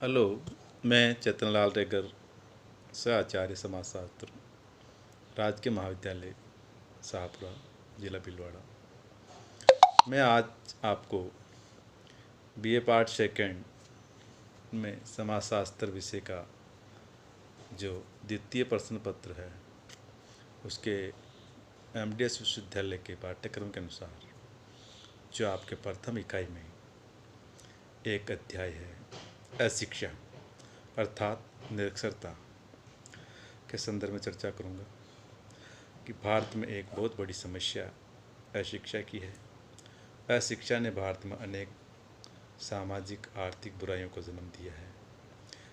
Hello. मैं चेतनलाल रेगर, सह आचार्य समाजशास्त्र, राजकीय महाविद्यालय शाहपुरा, जिला भीलवाड़ा। मैं आज आपको बीए पार्ट सेकेंड में समाजशास्त्र विषय का जो द्वितीय प्रश्न पत्र है उसके एमडीएस विश्वविद्यालय के पाठ्यक्रम के अनुसार जो आपके प्रथम इकाई में एक अध्याय है अशिक्षा अर्थात निरक्षरता के संदर्भ में चर्चा करूँगा कि भारत में एक बहुत बड़ी समस्या अशिक्षा की है। अशिक्षा ने भारत में अनेक सामाजिक आर्थिक बुराइयों को जन्म दिया है।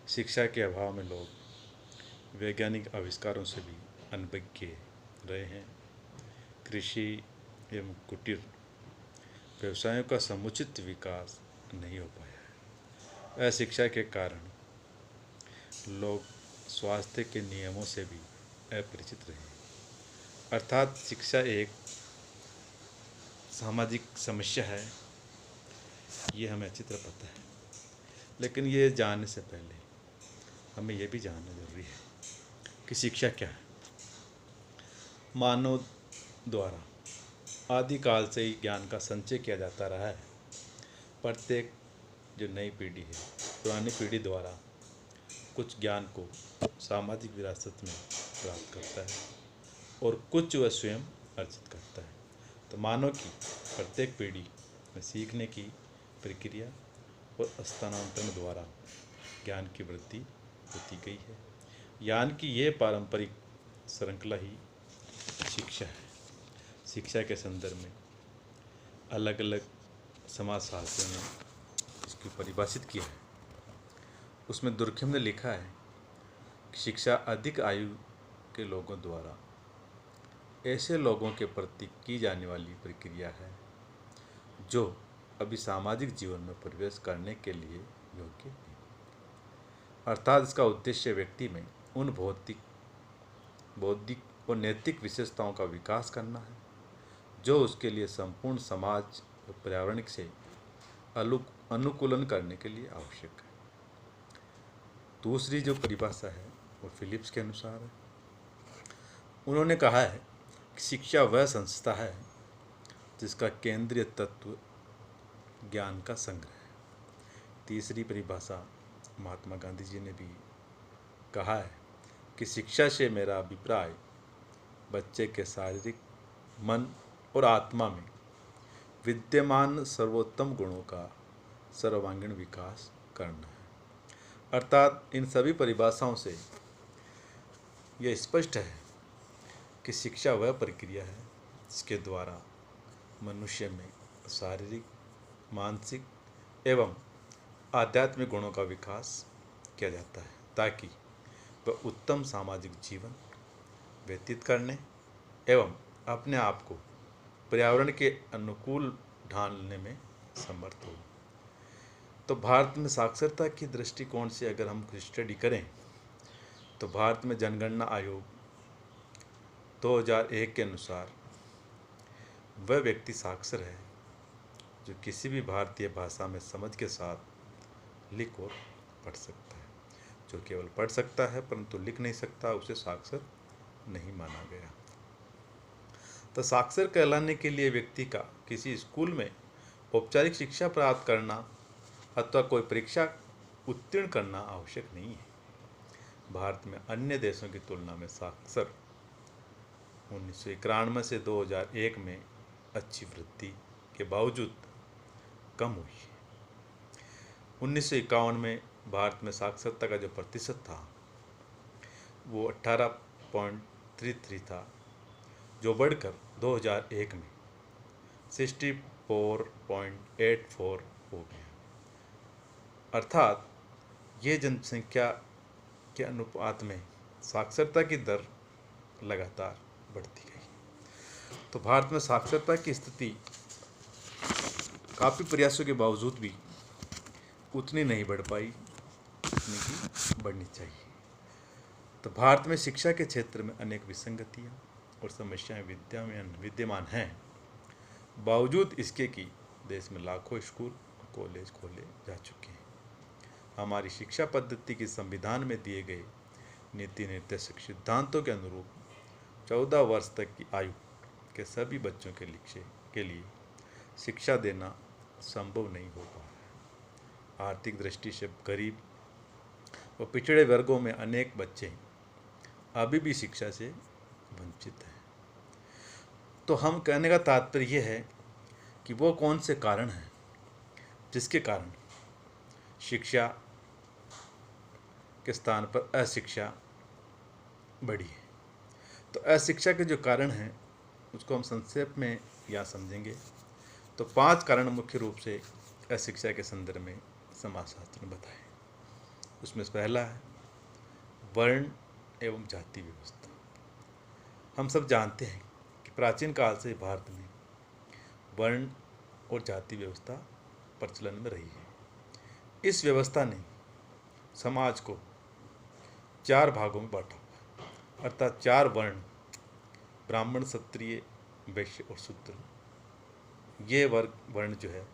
शिक्षा के अभाव में लोग वैज्ञानिक आविष्कारों से भी अनभिज्ञ रहे हैं। कृषि एवं कुटीर व्यवसायों का समुचित विकास नहीं हो पाया है। अशिक्षा के कारण लोग स्वास्थ्य के नियमों से भी अपरिचित रहे हैं। अर्थात शिक्षा एक सामाजिक समस्या है, ये हमें अच्छी तरह पता है। लेकिन ये जानने से पहले हमें यह भी जानना जरूरी है कि शिक्षा क्या है। मानव द्वारा आदिकाल से ही ज्ञान का संचय किया जाता रहा है। प्रत्येक जो नई पीढ़ी है पुरानी पीढ़ी द्वारा कुछ ज्ञान को सामाजिक विरासत में प्राप्त करता है और कुछ वह स्वयं अर्जित करता है। तो मानव की प्रत्येक पीढ़ी में सीखने की प्रक्रिया और स्थानांतरण द्वारा ज्ञान की वृद्धि होती गई है। ज्ञान की ये पारंपरिक श्रृंखला ही शिक्षा है। शिक्षा के संदर्भ में अलग अलग समाजशास्त्रियों ने इसकी परिभाषित किया है। उसमें दुर्कहेम ने लिखा है कि शिक्षा अधिक आयु के लोगों द्वारा ऐसे लोगों के प्रति की जाने वाली प्रक्रिया है जो अभी सामाजिक जीवन में प्रवेश करने के लिए योग्य नहीं। अर्थात इसका उद्देश्य व्यक्ति में उन बौद्धिक और नैतिक विशेषताओं का विकास करना है जो उसके लिए संपूर्ण समाज और पर्यावरण से अनुकूलन करने के लिए आवश्यक है। दूसरी जो परिभाषा है वो फिलिप्स के अनुसार है। उन्होंने कहा है कि शिक्षा वह संस्था है जिसका केंद्रीय तत्व ज्ञान का संग्रह है। तीसरी परिभाषा महात्मा गांधी जी ने भी कहा है कि शिक्षा से मेरा अभिप्राय बच्चे के शारीरिक, मन और आत्मा में विद्यमान सर्वोत्तम गुणों का सर्वांगीण विकास करना है। अर्थात इन सभी परिभाषाओं से यह स्पष्ट है कि शिक्षा वह प्रक्रिया है जिसके द्वारा मनुष्य में शारीरिक, मानसिक एवं आध्यात्मिक गुणों का विकास किया जाता है ताकि वह उत्तम सामाजिक जीवन व्यतीत करने एवं अपने आप को पर्यावरण के अनुकूल ढालने में समर्थ हो। तो भारत में साक्षरता की दृष्टिकोण से अगर हम स्टडी करें तो भारत में जनगणना आयोग 2001 के अनुसार वह व्यक्ति साक्षर है जो किसी भी भारतीय भाषा में समझ के साथ लिख और पढ़ सकता है। जो केवल पढ़ सकता है परंतु लिख नहीं सकता उसे साक्षर नहीं माना गया। तो साक्षर कहलाने के लिए व्यक्ति का किसी स्कूल में औपचारिक शिक्षा प्राप्त करना अथवा कोई परीक्षा उत्तीर्ण करना आवश्यक नहीं है। भारत में अन्य देशों की तुलना में साक्षर 1991 से 2001 में अच्छी वृद्धि के बावजूद कम हुई है। 1951 में भारत में साक्षरता का जो प्रतिशत था वो 18.33 था, जो बढ़कर 2001 में 64.84 हो गया। अर्थात ये जनसंख्या के अनुपात में साक्षरता की दर लगातार बढ़ती गई। तो भारत में साक्षरता की स्थिति काफ़ी प्रयासों के बावजूद भी उतनी नहीं बढ़ पाई जितनी की बढ़नी चाहिए। तो भारत में शिक्षा के क्षेत्र में अनेक विसंगतियाँ और समस्याएं विद्यमान हैं। बावजूद इसके कि देश में लाखों स्कूल और कॉलेज खोले जा चुके हैं। हमारी शिक्षा पद्धति की संविधान में दिए गए नीति निर्देशक सिद्धांतों के अनुरूप 14 वर्ष तक की आयु के सभी बच्चों के लिए शिक्षा देना संभव नहीं हो पा रहा है। आर्थिक दृष्टि से गरीब व पिछड़े वर्गों में अनेक बच्चे अभी भी शिक्षा से वंचित हैं। तो हम कहने का तात्पर्य यह है कि वो कौन से कारण हैं जिसके कारण शिक्षा के स्थान पर अशिक्षा बढ़ी है। तो अशिक्षा के जो कारण हैं उसको हम संक्षेप में यहाँ समझेंगे। तो 5 कारण मुख्य रूप से अशिक्षा के संदर्भ में समाजशास्त्र ने बताए। उसमें से पहला है वर्ण एवं जाति व्यवस्था। हम सब जानते हैं कि प्राचीन काल से भारत में वर्ण और जाति व्यवस्था प्रचलन में रही है। इस व्यवस्था ने समाज को 4 भागों में बांटा हुआ, अर्थात 4 वर्ण, ब्राह्मण, क्षत्रिय, वैश्य और शूद्र, ये वर्ण जो है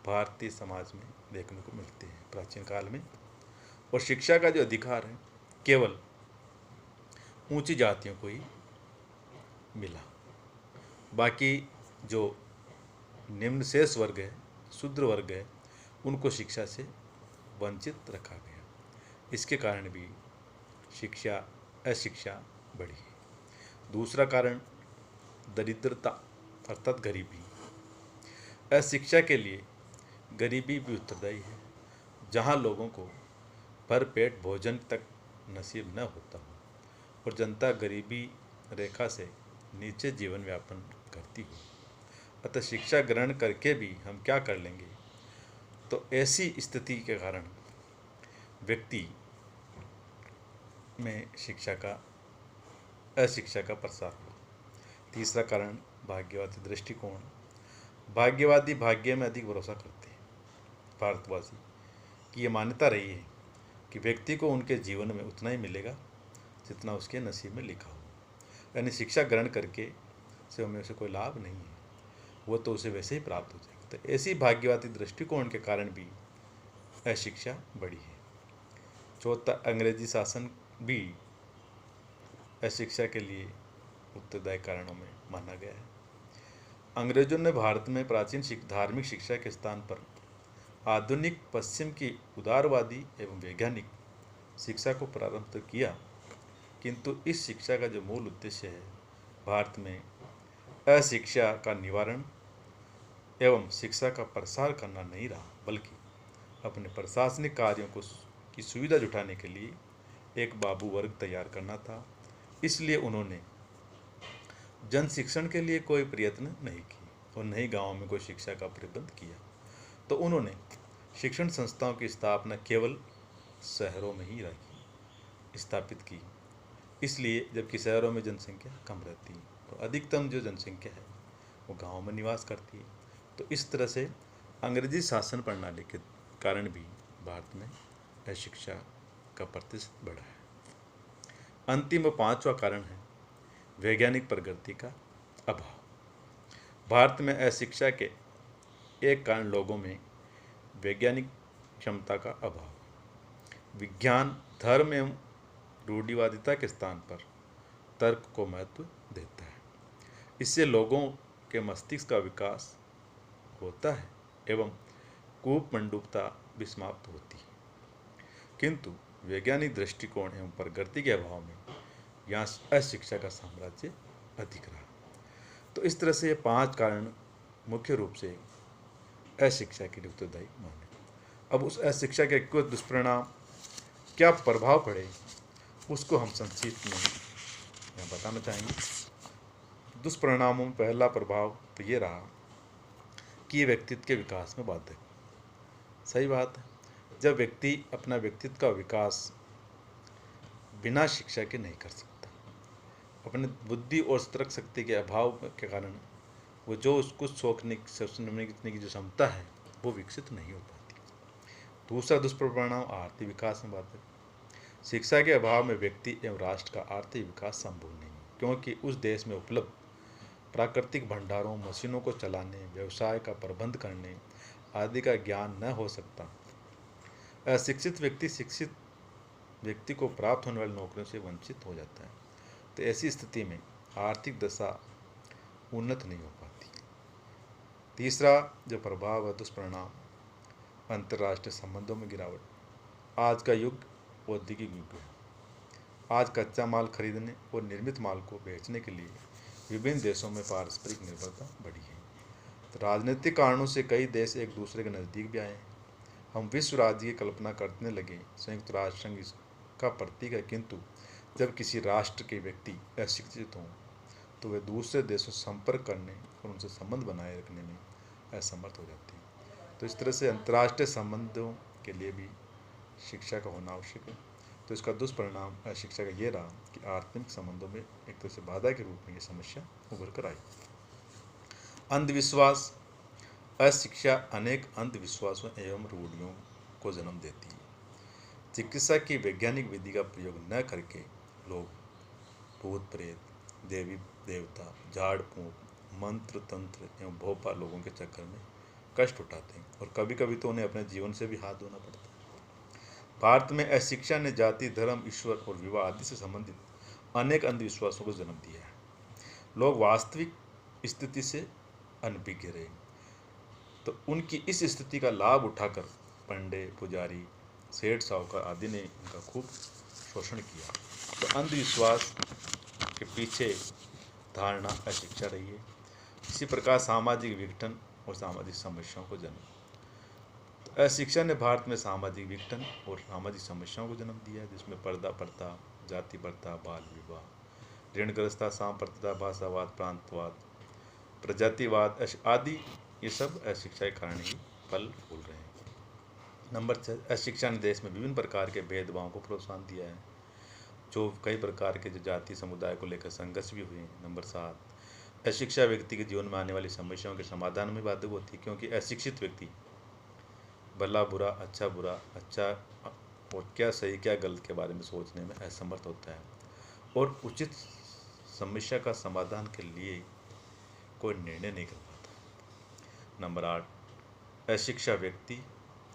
भारतीय समाज में देखने को मिलते हैं प्राचीन काल में। और शिक्षा का जो अधिकार है केवल ऊंची जातियों को ही मिला, बाकी जो निम्न शेष वर्ग है, शूद्र वर्ग है, उनको शिक्षा से वंचित रखा गया। इसके कारण भी अशिक्षा बढ़ी। दूसरा कारण दरिद्रता अर्थात गरीबी। अशिक्षा के लिए गरीबी भी उत्तरदायी है। जहाँ लोगों को भरपेट भोजन तक नसीब न होता हो और जनता गरीबी रेखा से नीचे जीवन यापन करती हो, अतः शिक्षा ग्रहण करके भी हम क्या कर लेंगे। तो ऐसी स्थिति के कारण व्यक्ति में अशिक्षा का प्रसार हुआ। तीसरा कारण भाग्यवादी दृष्टिकोण। भाग्यवादी भाग्य में अधिक भरोसा करते हैं। भारतवासी की ये मान्यता रही है कि व्यक्ति को उनके जीवन में उतना ही मिलेगा जितना उसके नसीब में लिखा हो, यानी शिक्षा ग्रहण करके से हमें उसे कोई लाभ नहीं है, वो तो उसे वैसे ही प्राप्त हो जाएगा। तो ऐसी भाग्यवादी दृष्टिकोण के कारण भी अशिक्षा बढ़ी है। चौथा, अंग्रेजी शासन भी अशिक्षा के लिए उत्तरदायी कारणों में माना गया है। अंग्रेजों ने भारत में प्राचीन धार्मिक शिक्षा के स्थान पर आधुनिक पश्चिम की उदारवादी एवं वैज्ञानिक शिक्षा को प्रारंभ तो किया, किंतु इस शिक्षा का जो मूल उद्देश्य है भारत में अशिक्षा का निवारण एवं शिक्षा का प्रसार करना नहीं रहा, बल्कि अपने प्रशासनिक कार्यों की सुविधा जुटाने के लिए एक बाबू वर्ग तैयार करना था। इसलिए उन्होंने जन शिक्षण के लिए कोई प्रयत्न नहीं किए और न ही गाँव में कोई शिक्षा का प्रबंध किया। तो उन्होंने शिक्षण संस्थाओं की स्थापना केवल शहरों में ही स्थापित की। इसलिए जबकि शहरों में जनसंख्या कम रहती है तो अधिकतम जो जनसंख्या है वो गाँव में निवास करती है। तो इस तरह से अंग्रेजी शासन प्रणाली के कारण भी भारत में अशिक्षा का प्रतिशत बढ़ा है। अंतिम व 5वां कारण है वैज्ञानिक प्रगति का अभाव। भारत में अशिक्षा के एक कारण लोगों में वैज्ञानिक क्षमता का अभाव। विज्ञान धर्म एवं रूढ़िवादिता के स्थान पर तर्क को महत्व देता है। इससे लोगों के मस्तिष्क का विकास होता है एवं कूपमंडूकता भी समाप्त होती है। किंतु वैज्ञानिक दृष्टिकोण एवं प्रगति के अभाव में यहाँ अशिक्षा का साम्राज्य अधिक रहा। तो इस तरह से ये 5 कारण मुख्य रूप से अशिक्षा के लिए उत्तरदायी माने। अब उस अशिक्षा के कुछ दुष्परिणाम क्या प्रभाव पड़े उसको हम संक्षिप्त में यहाँ बताना चाहेंगे। दुष्परिणामों में पहला प्रभाव तो ये रहा कि ये व्यक्तित्व के विकास में बाधक। सही बात है, जब व्यक्ति अपना व्यक्तित्व का विकास बिना शिक्षा के नहीं कर सकता, अपने बुद्धि और तर्क शक्ति के अभाव के कारण वो जो उसको सोचने की जो क्षमता है वो विकसित नहीं हो पाती। दूसरा दुष्परिणाम आर्थिक विकास में बाधक। शिक्षा के अभाव में व्यक्ति एवं राष्ट्र का आर्थिक विकास संभव नहीं, क्योंकि उस देश में उपलब्ध प्राकृतिक भंडारों, मशीनों को चलाने, व्यवसाय का प्रबंध करने आदि का ज्ञान न हो सकता। अशिक्षित व्यक्ति शिक्षित व्यक्ति को प्राप्त होने वाली नौकरियों से वंचित हो जाता है। तो ऐसी स्थिति में आर्थिक दशा उन्नत नहीं हो पाती। तीसरा जो प्रभाव है, दुष्परिणाम, अंतर्राष्ट्रीय संबंधों में गिरावट। आज का युग औद्योगिक युग है। आज कच्चा माल खरीदने और निर्मित माल को बेचने के लिए विभिन्न देशों में पारस्परिक निर्भरता बढ़ी है। तो राजनीतिक कारणों से कई देश एक दूसरे के नज़दीक भी आए हैं। हम विश्व राज्य की कल्पना करने लगे। संयुक्त राष्ट्र संघ इसका प्रतीक है, किंतु जब किसी राष्ट्र के व्यक्ति अशिक्षित हों तो वे दूसरे देशों से संपर्क करने और उनसे संबंध बनाए रखने में असमर्थ हो जाते हैं। तो इस तरह से अंतर्राष्ट्रीय संबंधों के लिए भी शिक्षा का होना आवश्यक है। तो इसका दुष्परिणाम शिक्षा का ये रहा कि आर्थिक संबंधों में एक तरह से बाधा के रूप में ये समस्या उभर कर आई। अंधविश्वास। अशिक्षा अनेक अंधविश्वासों एवं रूढ़ियों को जन्म देती है। चिकित्सा की वैज्ञानिक विधि का प्रयोग न करके लोग भूत प्रेत, देवी देवता, झाड़ फूंक, मंत्र तंत्र एवं भोपा लोगों के चक्कर में कष्ट उठाते हैं और कभी कभी तो उन्हें अपने जीवन से भी हाथ धोना पड़ता है। भारत में अशिक्षा ने जाति, धर्म, ईश्वर और विवाह आदि से संबंधित अनेक अंधविश्वासों को जन्म दिया है। लोग वास्तविक स्थिति से अनभिज्ञ रहे, तो उनकी इस स्थिति का लाभ उठाकर पंडे, पुजारी, सेठ, साहूकार आदि ने उनका खूब शोषण किया। तो अंधविश्वास के पीछे धारणा अशिक्षा रही है। इसी प्रकार सामाजिक विघटन और सामाजिक समस्याओं को जन्म। तो अशिक्षा ने भारत में सामाजिक विघटन और सामाजिक समस्याओं को जन्म दिया, जिसमें पर्दा प्रथा, जाति प्रथा, बाल विवाह, ऋणग्रस्तता, सांप्रदायिकता, भाषावाद, प्रांतवाद, प्रजातिवाद आदि ये सब अशिक्षा के कारण ही फल फूल रहे हैं। नंबर 6, अशिक्षा ने देश में विभिन्न प्रकार के भेदभाव को प्रोत्साहन दिया है, जो कई प्रकार के जो जाति समुदाय को लेकर संघर्ष भी हुए हैं। नंबर 7, अशिक्षा व्यक्ति के जीवन में आने वाली समस्याओं के समाधान में बाधक होती है, क्योंकि अशिक्षित व्यक्ति भला बुरा, अच्छा बुरा, अच्छा और क्या सही क्या गलत के बारे में सोचने में असमर्थ होता है और उचित समस्या का समाधान के लिए कोई निर्णय नहीं कर पाता। नंबर 8, अशिक्षा व्यक्ति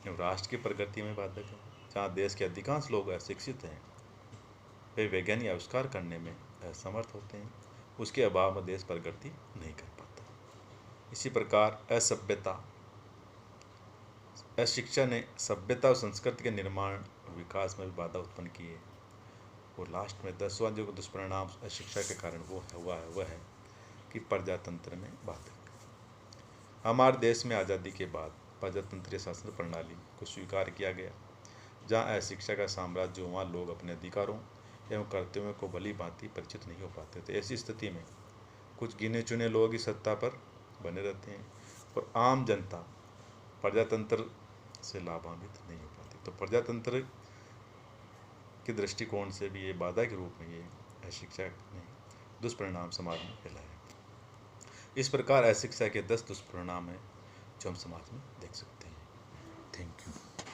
एवं राष्ट्र की प्रगति में बाधक है। जहाँ देश के अधिकांश लोग अशिक्षित हैं, वे वैज्ञानिक आविष्कार करने में असमर्थ होते हैं, उसके अभाव में देश प्रगति नहीं कर पाता। इसी प्रकार असभ्यता। अशिक्षा ने सभ्यता और संस्कृति के निर्माण विकास में भी बाधा उत्पन्न की है। और लास्ट में 10वां जो दुष्परिणाम अशिक्षा के कारण वह है कि प्रजातंत्र में बाधक। हमारे देश में आज़ादी के बाद प्रजातंत्रीय शासन प्रणाली को स्वीकार किया गया, जहाँ अशिक्षा का साम्राज्य, वहाँ लोग अपने अधिकारों एवं कर्तव्यों को भली भांति परिचित नहीं हो पाते थे। ऐसी स्थिति में कुछ गिने चुने लोग ही सत्ता पर बने रहते हैं और आम जनता प्रजातंत्र से लाभान्वित नहीं हो पाती। तो प्रजातंत्र के दृष्टिकोण से भी ये बाधा के रूप में ये अशिक्षा ने दुष्परिणाम समाज में फैलाए। इस प्रकार अशिक्षा के 10 दुष्परिणाम हैं जो हम समाज में देख सकते हैं। Thank you.